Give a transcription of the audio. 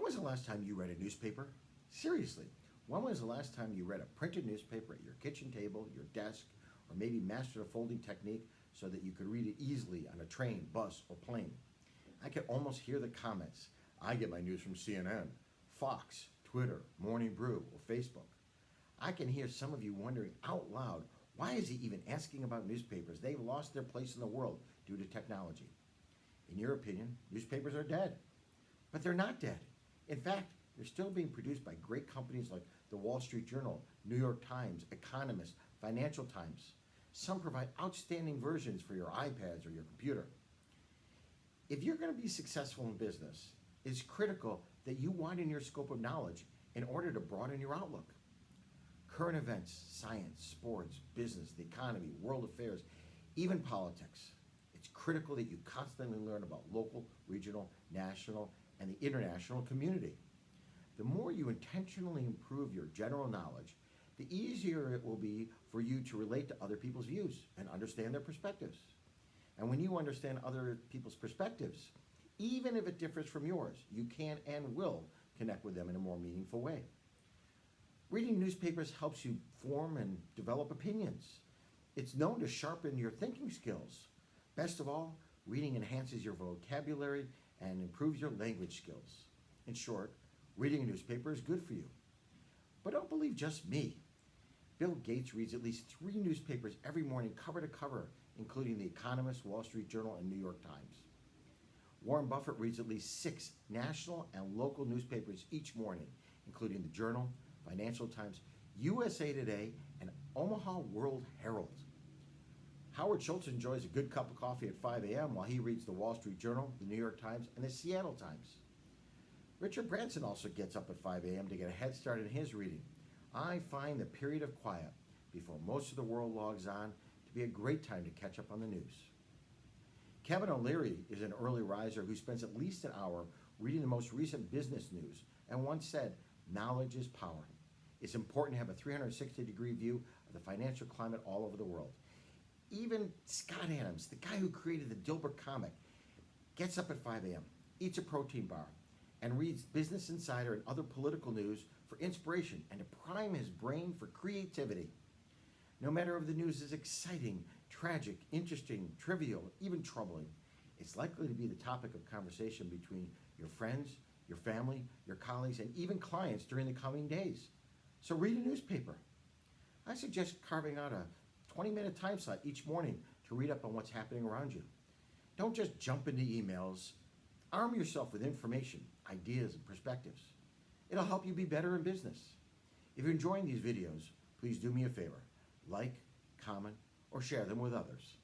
was the last time you read a newspaper? Seriously, when was the last time you read a printed newspaper at your kitchen table, your desk, or maybe mastered a folding technique so that you could read it easily on a train, bus, or plane? I could almost hear the comments. I get my news from CNN, Fox, Twitter, Morning Brew, or Facebook. I can hear some of you wondering out loud, why is he even asking about newspapers? They've lost their place in the world due to technology. In your opinion, newspapers are dead. But they're not dead. In fact, they're still being produced by great companies like the Wall Street Journal, New York Times, Economist, Financial Times. Some provide outstanding versions for your iPads or your computer. If you're going to be successful in business, it's critical that you widen your scope of knowledge in order to broaden your outlook. Current events, science, sports, business, the economy, world affairs, even politics. It's critical that you constantly learn about local, regional, national, and the international community. The more you intentionally improve your general knowledge, the easier it will be for you to relate to other people's views and understand their perspectives. And when you understand other people's perspectives, even if it differs from yours, you can and will connect with them in a more meaningful way. Reading newspapers helps you form and develop opinions. It's known to sharpen your thinking skills. Best of all, reading enhances your vocabulary and improves your language skills. In short, reading a newspaper is good for you. But don't believe just me. Bill Gates reads at least 3 newspapers every morning, cover to cover, including The Economist, Wall Street Journal, and New York Times. Warren Buffett reads at least 6 national and local newspapers each morning, including the Journal, Financial Times, USA Today, and Omaha World Herald. Howard Schultz enjoys a good cup of coffee at 5 a.m. while he reads the Wall Street Journal, the New York Times, and the Seattle Times. Richard Branson also gets up at 5 a.m. to get a head start in his reading. I find the period of quiet before most of the world logs on to be a great time to catch up on the news. Kevin O'Leary is an early riser who spends at least an hour reading the most recent business news and once said, "Knowledge is power." It's important to have a 360-degree view of the financial climate all over the world. Even Scott Adams, the guy who created the Dilbert comic, gets up at 5 a.m., eats a protein bar, and reads Business Insider and other political news for inspiration and to prime his brain for creativity. No matter if the news is exciting, tragic, interesting, trivial, even troubling, it's likely to be the topic of conversation between your friends, your family, your colleagues, and even clients during the coming days. So read a newspaper. I suggest carving out a 20-minute time slot each morning to read up on what's happening around you. Don't just jump into emails. Arm yourself with information, ideas, and perspectives. It'll help you be better in business. If you're enjoying these videos, please do me a favor. Like, comment, or share them with others.